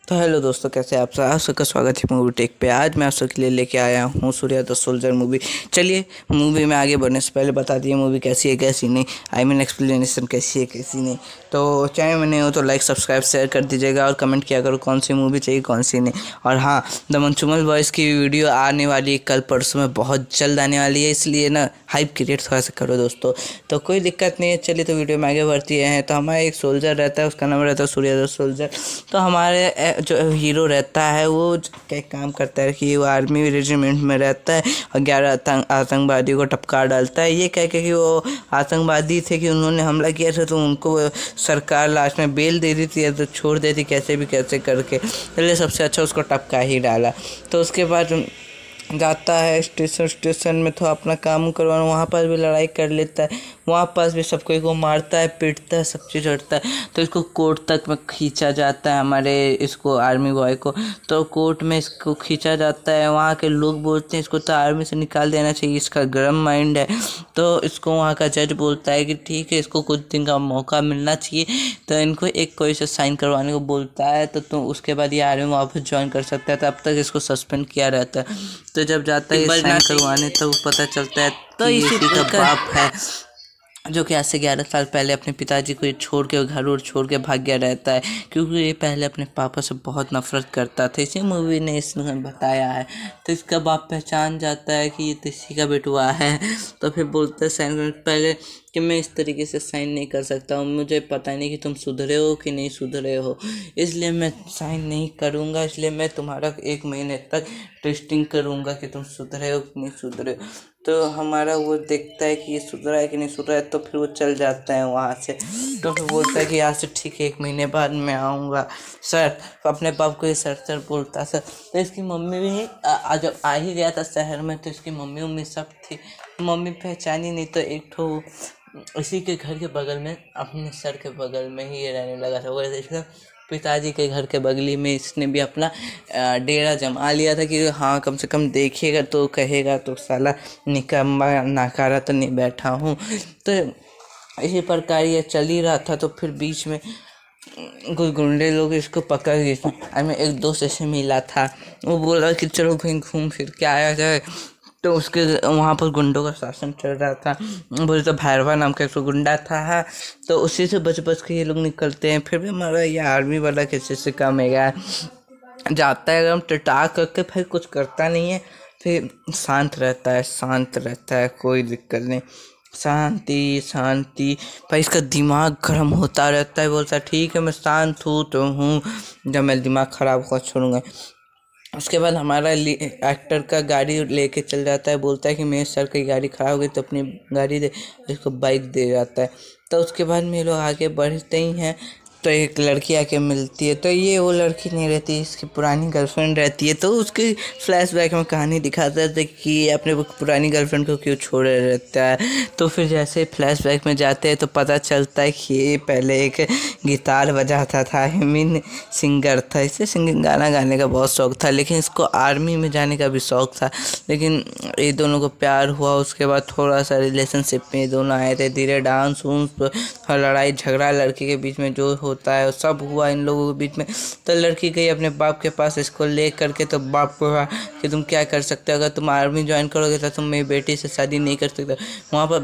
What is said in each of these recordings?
तो हेलो दोस्तों, कैसे आप सबका स्वागत है मूवी टेक पे। आज मैं आप सबके लिए लेके आया हूँ सूर्या द सोल्जर मूवी। चलिए मूवी में आगे बढ़ने से पहले बता दिए मूवी कैसी है कैसी नहीं, आई मीन एक्सप्लेनेशन कैसी है कैसी नहीं। तो चाहे मैं नहीं हो तो लाइक सब्सक्राइब शेयर कर दीजिएगा और कमेंट किया करो कौन सी मूवी चाहिए कौन सी नहीं। और हाँ, द मंचुमल बॉयज़ की वीडियो आने वाली है कल परसों में, बहुत जल्द आने वाली है, इसलिए ना हाइप क्रिएट थोड़ा सा करो दोस्तों। तो कोई दिक्कत नहीं है। चलिए तो वीडियो में आगे बढ़ती हैं। तो हमारा एक सोल्जर रहता है, उसका नाम रहता है सूर्या द सोल्जर। तो हमारे जो हीरो रहता है वो क्या काम करता है कि वो आर्मी रेजिमेंट में रहता है और 11 आतंकवादियों को टपका डालता है। ये कह के कि वो आतंकवादी थे कि उन्होंने हमला किया था, तो उनको सरकार लास्ट में बेल दे दी थी, तो छोड़ देती कैसे भी कैसे करके, इसलिए सबसे अच्छा उसको टपका ही डाला। तो उसके बाद जाता है स्टेशन में, तो अपना काम करवाना, वहाँ पर भी लड़ाई कर लेता है, वहाँ पास भी सबको को मारता है पीटता है सब चीज़ करता है। तो इसको कोर्ट तक में खींचा जाता है, हमारे इसको आर्मी बॉय को। तो कोर्ट में इसको खींचा जाता है, वहाँ के लोग बोलते हैं इसको तो आर्मी से निकाल देना चाहिए, इसका गर्म माइंड है। तो इसको वहाँ का जज बोलता है कि ठीक है, इसको कुछ दिन का मौका मिलना चाहिए। तो इनको एक कोई से साइन करवाने को बोलता है, तो उसके बाद ये आर्मी वापस ज्वाइन कर सकता है। तब तक इसको सस्पेंड किया रहता है। तो जब जाता है साइन करवाने तो पता चलता है तो इसी का बाप है, जो कि आज से 11 साल पहले अपने पिताजी को ये छोड़ के घर और छोड़ के भाग गया रहता है, क्योंकि ये पहले अपने पापा से बहुत नफरत करता था। इसी मूवी ने इसमें बताया है। तो इसका बाप पहचान जाता है कि ये तो इसी का बेटुआ है। तो फिर बोलता है साइन करने पहले कि मैं इस तरीके से साइन नहीं कर सकता हूँ, मुझे पता नहीं कि तुम सुधरे हो कि नहीं सुधरे हो, इसलिए मैं साइन नहीं करूँगा। इसलिए मैं तुम्हारा 1 महीने तक टेस्टिंग करूँगा कि तुम सुधरे हो कि नहीं सुधरे हो। तो हमारा वो देखता है कि ये सुधरा है कि नहीं सुधरा है, तो फिर वो चल जाता है वहाँ से। तो फिर बोलता है कि यहाँ से ठीक है 1 महीने बाद मैं आऊँगा सर। अपने बाप को ये सर बोलता सर। तो इसकी मम्मी भी जब आ ही गया था शहर में, तो इसकी मम्मी सब थी, मम्मी पहचानी नहीं। तो एक ठो इसी के घर के बगल में, अपने सर के बगल में ही ये रहने लगा था। वो पिताजी के घर के बगली में इसने भी अपना डेरा जमा लिया था कि हाँ कम से कम देखिएगा तो कहेगा तो साला निकम्मा नाकारा तो नहीं बैठा हूँ। तो इसी प्रकार ये चल ही रहा था। तो फिर बीच में कुछ गुंडे लोग इसको पकड़ गए थे। मैं एक दोस्त ऐसे मिला था, वो बोला कि चलो कहीं घूम फिर के आया जाए। तो उसके वहाँ पर गुंडों का शासन चल रहा था। बोले तो भैरवा नाम का एक गुंडा था। तो उसी से बच के ये लोग निकलते हैं। फिर भी हमारा ये आर्मी वाला किसी से कम है, जाता है एकदम टटा करके, फिर कुछ करता नहीं है, फिर शांत रहता है, कोई दिक्कत नहीं, शांति। पर इसका दिमाग गर्म होता रहता है। बोलता है ठीक है मैं शांत हूँ तो हूँ, जब मैं दिमाग ख़राब होगा छोड़ूंगा। उसके बाद हमारा एक्टर का गाड़ी लेके चल जाता है, बोलता है कि मेरे सर की गाड़ी ख़राब हो गई तो अपनी गाड़ी दे, इसको बाइक दे जाता है। तो उसके बाद में लोग आगे बढ़ते ही हैं। तो एक लड़की आके मिलती है, तो ये वो लड़की नहीं रहती, इसकी पुरानी गर्लफ्रेंड रहती है। तो उसके फ्लैशबैक में कहानी दिखाता है कि अपने पुरानी गर्लफ्रेंड को क्यों छोड़े रहता है। तो फिर जैसे फ्लैशबैक में जाते हैं तो पता चलता है कि ये पहले एक गिटार बजाता था, आई मीन सिंगर था, इसे सिंगिंग गाना गाने का बहुत शौक था, लेकिन इसको आर्मी में जाने का भी शौक था। लेकिन ये दोनों को प्यार हुआ, उसके बाद थोड़ा सा रिलेशनशिप में ये दोनों आए थे, धीरे डांस और लड़ाई झगड़ा लड़की के बीच में जो होता है सब हुआ इन लोगों के बीच में। तो लड़की गई अपने बाप के पास इसको ले करके, तो बाप को कहा कि तुम क्या कर सकते हो, अगर तुम आर्मी ज्वाइन करोगे तो तुम मेरी बेटी से शादी नहीं कर सकते। वहाँ पर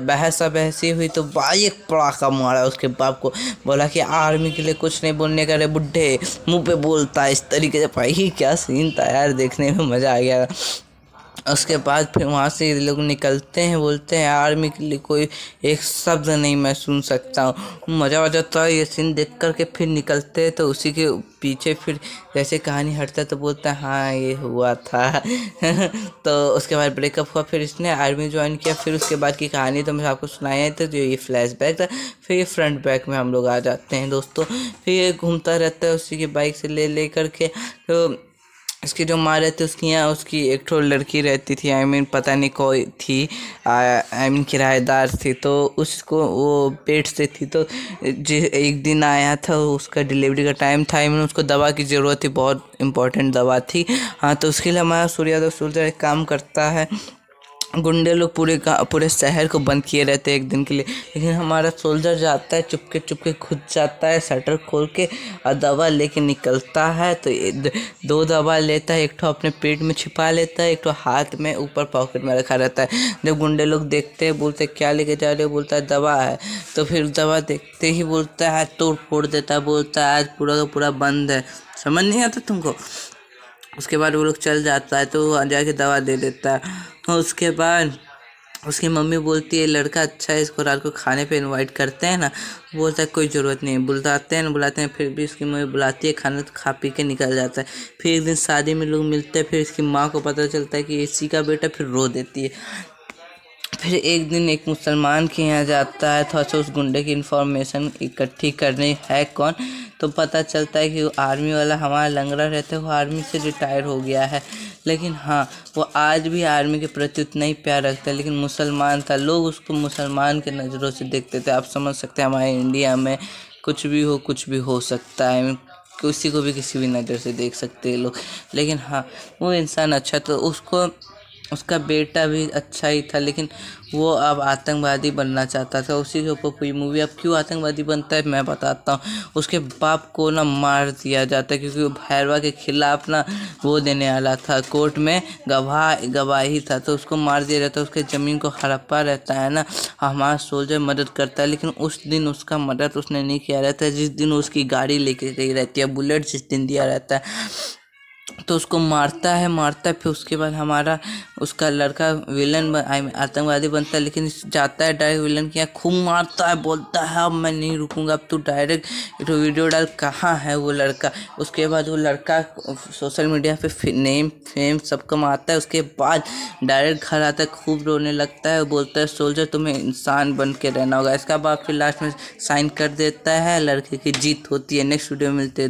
बहसी हुई, तो भाई एक पड़ाका मारा उसके बाप को, बोला कि आर्मी के लिए कुछ नहीं बोलने का रे बुड्ढे, मुंह पे बोलता है इस तरीके से। भाई क्या सीन था यार, देखने में मज़ा आ गया। उसके बाद फिर वहाँ से ये लोग निकलते हैं, बोलते हैं आर्मी के लिए कोई एक शब्द नहीं मैं सुन सकता हूँ। मज़ा आ जाता है ये सीन देख कर के। फिर निकलते हैं तो उसी के पीछे फिर जैसे कहानी हटता है तो बोलता है हाँ ये हुआ था। तो उसके बाद ब्रेकअप हुआ, फिर इसने आर्मी ज्वाइन किया। फिर उसके बाद की कहानी तो मैं आपको सुनाया था, जो ये फ्लैशबैक था। फिर ये फ्रंट बैक में हम लोग आ जाते हैं दोस्तों। फिर ये घूमता रहता है उसी की बाइक से ले करके। तो इसकी जो माँ रहती उसकी यहाँ उसकी एक ठो लड़की रहती थी, आई मीन पता नहीं कोई थी, आई मीन किराएदार थी। तो उसको वो पेट से थी। तो एक दिन आया था, उसका डिलीवरी का टाइम था, आई मीन उसको दवा की ज़रूरत थी, बहुत इंपॉर्टेंट दवा थी। हाँ, तो उसके लिए हमारा सूर्या द सोल्जर एक काम करता है, गुंडे लोग पूरे शहर को बंद किए रहते हैं एक दिन के लिए, लेकिन हमारा सोल्जर जाता है चुपके चुपके, खुद जाता है शटर खोल के और दवा लेके निकलता है। तो दो दवा लेता है, एक ठो अपने पेट में छिपा लेता है, एक ठो हाथ में ऊपर पॉकेट में रखा रहता है। जब गुंडे लोग देखते हैं बोलते क्या लेके जा रहे हो, बोलता है दवा है। तो फिर दवा देखते ही बोलता है तोड़ फोड़ देता है, बोलता है आज पूरा का पूरा बंद है। समझ नहीं आता तुमको? उसके बाद वो लोग चल जाता है तो वो जाके दवा दे देता है। और उसके बाद उसकी मम्मी बोलती है लड़का अच्छा है, इसको रात को खाने पे इनवाइट करते हैं ना। बोलता है कोई ज़रूरत नहीं है, बुलाते हैं, फिर भी इसकी मम्मी बुलाती है, खाना तो खा पी के निकल जाता है। फिर एक दिन शादी में लोग मिलते हैं, फिर इसकी माँ को पता चलता है कि इसी का बेटा, फिर रो देती है। फिर एक दिन एक मुसलमान के यहाँ जाता है, थोड़ा सा उस गुंडे की इन्फॉर्मेशन इकट्ठी करनी है कौन, तो पता चलता है कि वो आर्मी वाला हमारा लंगड़ा रहता है, वो आर्मी से रिटायर हो गया है। लेकिन हाँ, वो आज भी आर्मी के प्रति उतना ही प्यार रखता है, लेकिन मुसलमान था, लोग उसको मुसलमान के नज़रों से देखते थे। आप समझ सकते हैं हमारे इंडिया में कुछ भी हो सकता है, किसी को भी किसी भी नज़र से देख सकते हैं लोग। लेकिन हाँ, वो इंसान अच्छा, तो उसका बेटा भी अच्छा ही था, लेकिन वो अब आतंकवादी बनना चाहता था। उसी के ऊपर पूरी मूवी। अब क्यों आतंकवादी बनता है मैं बताता हूँ। उसके बाप को ना मार दिया जाता है, क्योंकि वो भैरवा के खिलाफ ना वो देने वाला था, कोर्ट में गवाही था, तो उसको मार दिया जाता है। उसके ज़मीन को हड़प्पा रहता है ना, हमारा सोल्जर मदद करता है, लेकिन उस दिन उसका मदद उसने नहीं किया रहता है जिस दिन उसकी गाड़ी लेके गई रहती है, बुलेट जिस दिन दिया रहता है। तो उसको मारता है, फिर उसके बाद हमारा उसका लड़का विलन आतंकवादी बनता है, लेकिन जाता है डायरेक्ट विलन के यहाँ, खूब मारता है, बोलता है अब मैं नहीं रुकूंगा, अब तू डायरेक्ट एक वीडियो डाल कहाँ है वो लड़का। उसके बाद वो लड़का सोशल मीडिया पे फेम सब कमाता है। उसके बाद डायरेक्ट घर आता है, खूब रोने लगता है, बोलता है सोल्जर तुम्हें इंसान बन के रहना होगा। इसका बाद फिर लास्ट में साइन कर देता है, लड़के की जीत होती है। नेक्स्ट वीडियो में मिलते हैं।